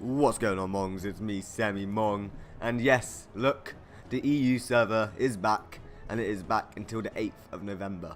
What's going on, Mongs? It's me, Semi-Mong, and yes, look, the EU server is back, and it is back until the 8th of November.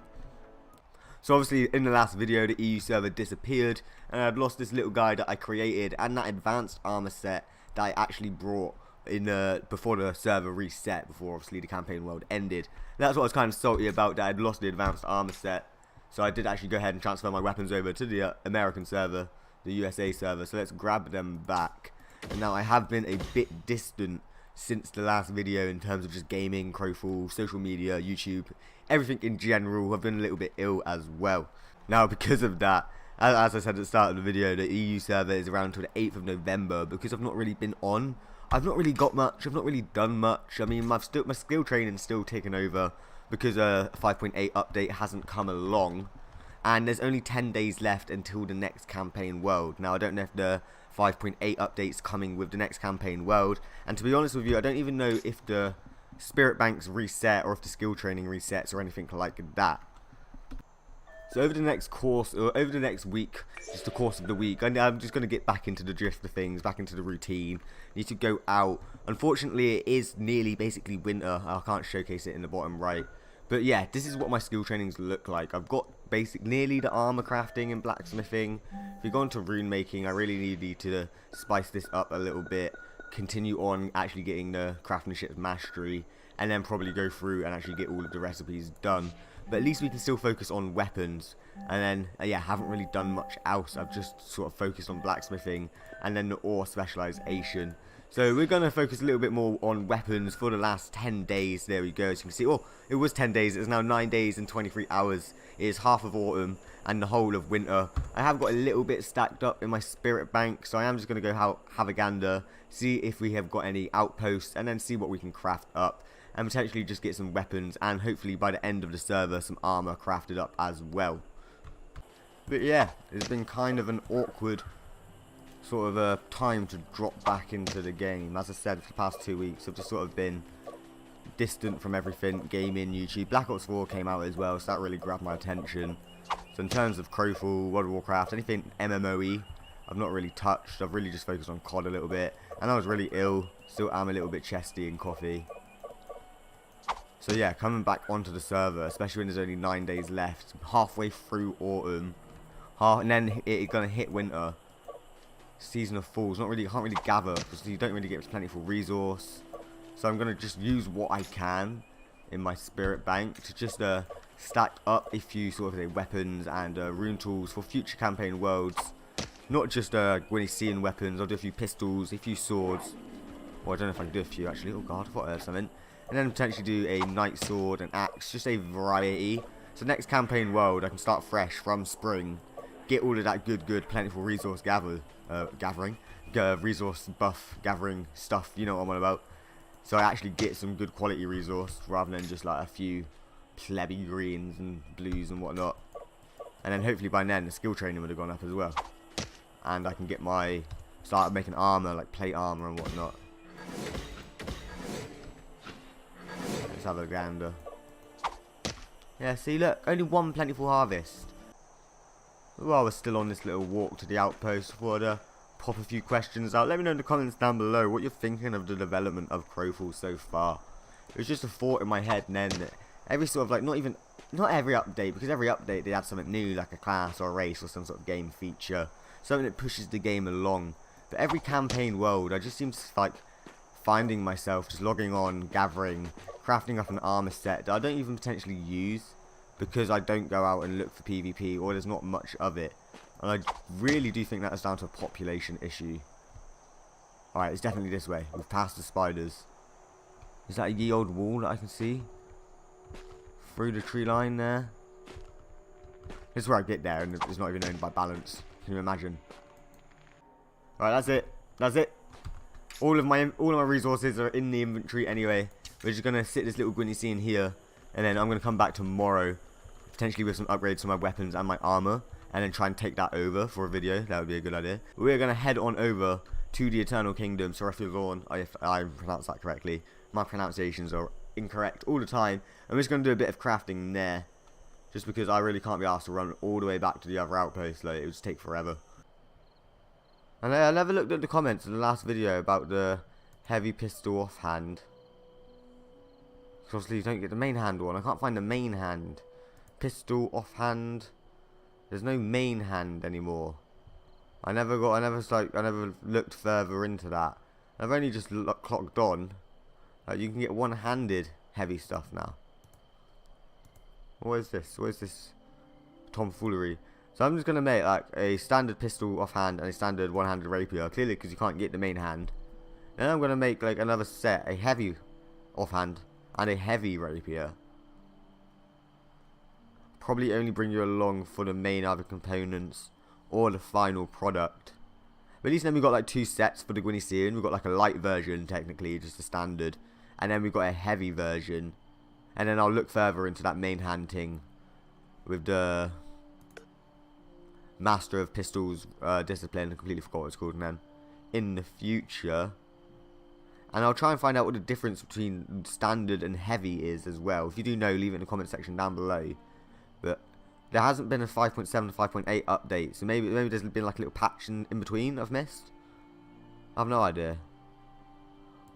So obviously, in the last video, the EU server disappeared, and I'd lost this little guy that I created, and that advanced armor set that I actually brought in before the server reset, before obviously the campaign world ended. And that's what I was kind of salty about, that I'd lost the advanced armor set. So I did actually go ahead and transfer my weapons over to the American server, the USA server, so let's grab them back. And now I have been a bit distant since the last video in terms of just gaming, Crowfall, social media, YouTube, everything in general. I've been a little bit ill as well. Now because of that, as I said at the start of the video, the EU server is around until the 8th of November. Because I've not really been on, I've not really got much, I've not really done much. I mean, my skill training's still taken over because a 5.8 update hasn't come along. And there's only 10 days left until the next campaign world. Now I don't know if the 5.8 update's coming with the next campaign world, and to be honest with you, I don't even know if the spirit banks reset or if the skill training resets or anything like that. So over the next course, or over the next week, just the course of the week, I'm just going to get back into the drift of things, back into the routine. Need to go out. Unfortunately, it is nearly basically winter. I can't showcase it in the bottom right. But yeah, this is what my skill trainings look like. I've got nearly the armor crafting and blacksmithing. If you go into rune making, I really need to spice this up a little bit. Continue on actually getting the craftsmanship mastery, and then probably go through and actually get all of the recipes done. But at least we can still focus on weapons. And then, yeah, haven't really done much else. I've just sort of focused on blacksmithing and then the ore specialization. So we're going to focus a little bit more on weapons for the last 10 days. There we go. As you can see, oh, it was 10 days. It's now 9 days and 23 hours. It is half of autumn and the whole of winter. I have got a little bit stacked up in my spirit bank, so I am just going to go have a gander, see if we have got any outposts, and then see what we can craft up. And potentially just get some weapons, and hopefully by the end of the server, some armor crafted up as well. But yeah, it's been kind of an awkward sort of a time to drop back into the game. As I said, for the past 2 weeks I've just sort of been distant from everything, gaming, YouTube. Black Ops 4 came out as well, so that really grabbed my attention. So in terms of Crowfall, World of Warcraft, anything MMOE, I've not really touched. I've really just focused on COD a little bit, and I was really ill, still am a little bit chesty and coffee. So yeah, coming back onto the server, especially when there's only 9 days left, halfway through autumn, and then it's gonna hit winter. Season of Falls, can't really gather because you don't really get plentiful resource. So I'm gonna just use what I can in my spirit bank to just stack up a few sort of weapons and rune tools for future campaign worlds. Not just Gwynician weapons. I'll do a few pistols, a few swords. Well, I don't know if I can do a few actually. Oh god, I thought I heard something. And then potentially do a knight sword, an axe, just a variety. So next campaign world, I can start fresh from spring, get all of that good plentiful resource resource buff gathering stuff, you know what I'm on about. So I actually get some good quality resource rather than just like a few plebby greens and blues and whatnot. And then hopefully by then the skill training would have gone up as well, and I can get start making armor, like plate armor and whatnot. Let's have a gander. Yeah, see, look, only one plentiful harvest. While we're still on this little walk to the outpost, before I pop a few questions out, let me know in the comments down below what you're thinking of the development of Crowfall so far. It was just a thought in my head, and then every sort of like, not every update, because every update they add something new, like a class or a race or some sort of game feature, something that pushes the game along. But every campaign world, I just seem to like finding myself just logging on, gathering, crafting up an armor set that I don't even potentially use because I don't go out and look for PvP, or there's not much of it. And I really do think that's down to a population issue. Alright, it's definitely this way. We've passed the spiders. Is that a ye old wall that I can see through the tree line there? This is where I get there and it's not even owned by balance. Can you imagine? Alright, that's it. That's it. All of my resources are in the inventory anyway. We're just gonna sit this little Gwynician here, and then I'm gonna come back tomorrow, potentially with some upgrades to my weapons and my armor, and then try and take that over for a video. That would be a good idea. We're gonna head on over to the Eternal Kingdom, Sorefilorn, if I pronounced that correctly. My pronunciations are incorrect all the time. I'm just gonna do a bit of crafting there, just because I really can't be asked to run all the way back to the other outpost. Like, it would just take forever. And I never looked at the comments in the last video about the heavy pistol offhand. Because obviously you don't get the main hand one. I can't find the main hand. Pistol offhand. There's no main hand anymore. I never looked further into that. I've only just clocked on. You can get one-handed heavy stuff now. What is this? What is this tomfoolery? So I'm just going to make like a standard pistol offhand and a standard one-handed rapier. Clearly because you can't get the main hand. Then I'm going to make like another set. A heavy offhand and a heavy rapier. Probably only bring you along for the main other components or the final product. But at least then we've got like two sets for the Gwynny Searing. We've got like a light version technically, just a standard. And then we've got a heavy version. And then I'll look further into that main hand thing with the Master of Pistols discipline. I completely forgot what it's called then. In the future. And I'll try and find out what the difference between standard and heavy is as well. If you do know, leave it in the comment section down below. But there hasn't been a 5.7 to 5.8 update. So maybe there's been like a little patch in between I've missed. I have no idea.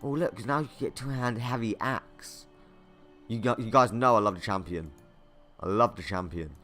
Oh look, because now you get two-hand heavy axe. You guys know I love the champion. I love the champion.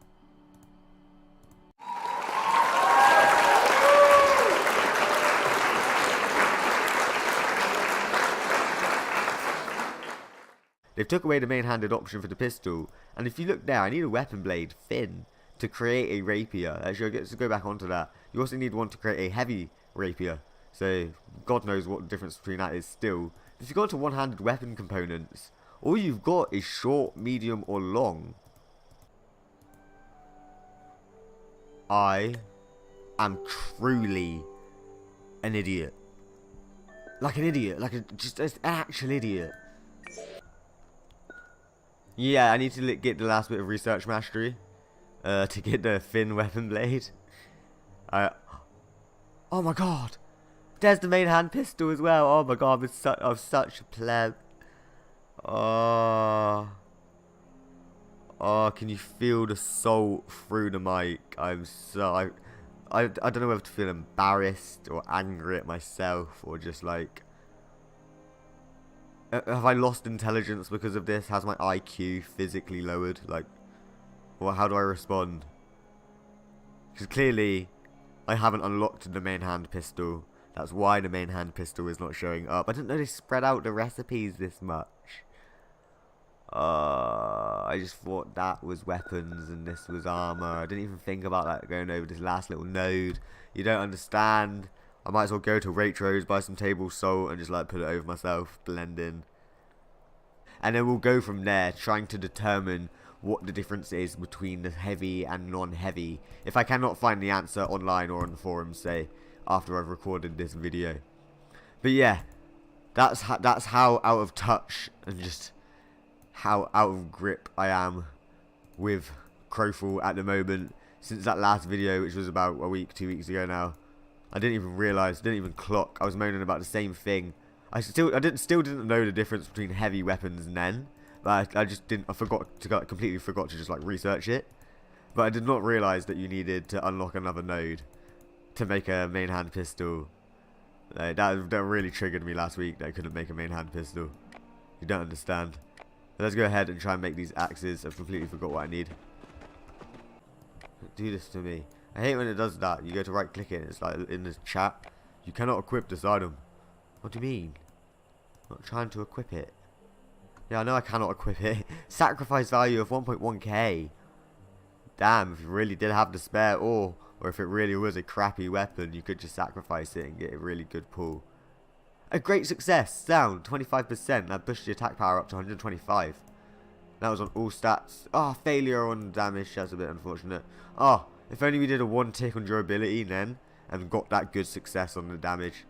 They've took away the main-handed option for the pistol, and if you look there, I need a weapon blade fin to create a rapier. Actually, let's go back onto that. You also need one to create a heavy rapier, so God knows what the difference between that is still. If you go to one-handed weapon components, all you've got is short, medium, or long. I am truly an idiot. Like an idiot, just an actual idiot. Yeah, I need to get the last bit of research mastery to get the fin weapon blade. Oh my god, there's the main hand pistol as well. Oh my god, I'm such a pleb. Oh, can you feel the salt through the mic? I don't know whether to feel embarrassed or angry at myself or just like. Have I lost intelligence because of this? Has my IQ physically lowered? Like, well, how do I respond? Because clearly, I haven't unlocked the main hand pistol. That's why the main hand pistol is not showing up. I didn't know they spread out the recipes this much. I just thought that was weapons and this was armor. I didn't even think about that going over this last little node. You don't understand. I might as well go to Waitrose, buy some table salt and just like put it over myself, blend in. And then we'll go from there, trying to determine what the difference is between the heavy and non-heavy. If I cannot find the answer online or on the forums, say, after I've recorded this video. But yeah, that's how out of touch and just how out of grip I am with Crowfall at the moment. Since that last video, which was about a week, 2 weeks ago now. I didn't even realise, didn't even clock. I was moaning about the same thing. I still didn't know the difference between heavy weapons then. But I completely forgot to just like research it. But I did not realise that you needed to unlock another node to make a main hand pistol. That really triggered me last week that I couldn't make a main hand pistol. You don't understand. But let's go ahead and try and make these axes. I've completely forgot what I need. Do this to me. I hate when it does that. You go to right click it, it's like in this chat. You cannot equip this item. What do you mean? I'm not trying to equip it. Yeah, I know I cannot equip it. Sacrifice value of 1.1k. Damn, if you really did have the spare ore, or if it really was a crappy weapon, you could just sacrifice it and get a really good pull. A great success. Down 25%. That pushed the attack power up to 125. That was on all stats. Oh, failure on damage. That's a bit unfortunate. Oh, if only we did a 1 tick on durability then and got that good success on the damage.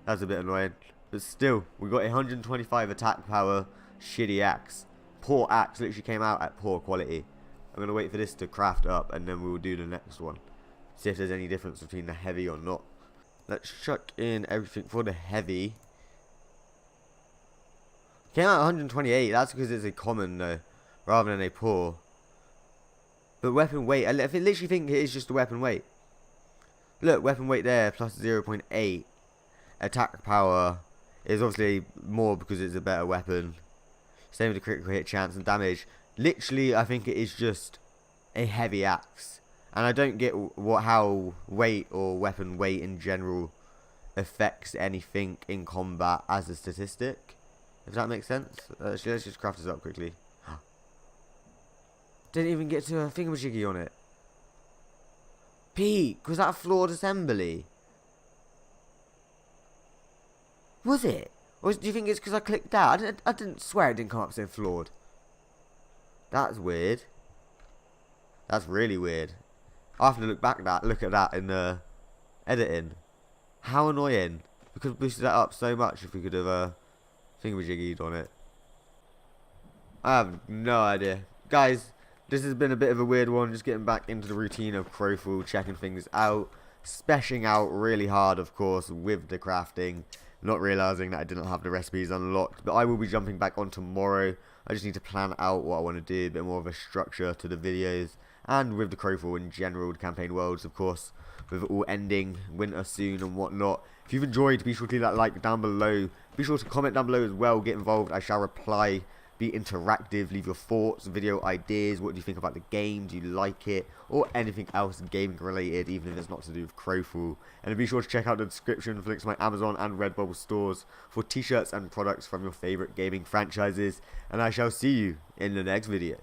That's a bit annoying. But still, we got 125 attack power. Shitty axe. Poor axe. Literally came out at poor quality. I'm going to wait for this to craft up and then we'll do the next one. See if there's any difference between the heavy or not. Let's chuck in everything for the heavy. Came out 128. That's because it's a common though, rather than a poor. But weapon weight, I literally think it is just a weapon weight. Look, weapon weight there, plus 0.8. Attack power is obviously more because it's a better weapon. Same with the critical hit chance and damage. Literally, I think it is just a heavy axe. And I don't get how weight or weapon weight in general affects anything in combat as a statistic. If that makes sense. Let's just craft this up quickly. Didn't even get to a thingamajiggy on it. Peak, was that a flawed assembly? Was it? Or do you think it's because I clicked that? I didn't swear it didn't come up saying flawed. That's weird. That's really weird. I have to look at that in the editing. How annoying. We could have boosted that up so much if we could have thingamajiggied on it. I have no idea. Guys, this has been a bit of a weird one, just getting back into the routine of Crowfall, checking things out, speshing out really hard, of course, with the crafting, not realising that I didn't have the recipes unlocked, but I will be jumping back on tomorrow. I just need to plan out what I want to do, a bit more of a structure to the videos, and with the Crowfall in general, the campaign worlds, of course, with it all ending, winter soon and whatnot. If you've enjoyed, be sure to leave that like down below, be sure to comment down below as well, get involved, I shall reply. Be interactive, leave your thoughts, video ideas, what do you think about the game, do you like it, or anything else gaming related, even if it's not to do with Crowfall. And be sure to check out the description for links to my Amazon and Redbubble stores for t-shirts and products from your favourite gaming franchises, and I shall see you in the next video.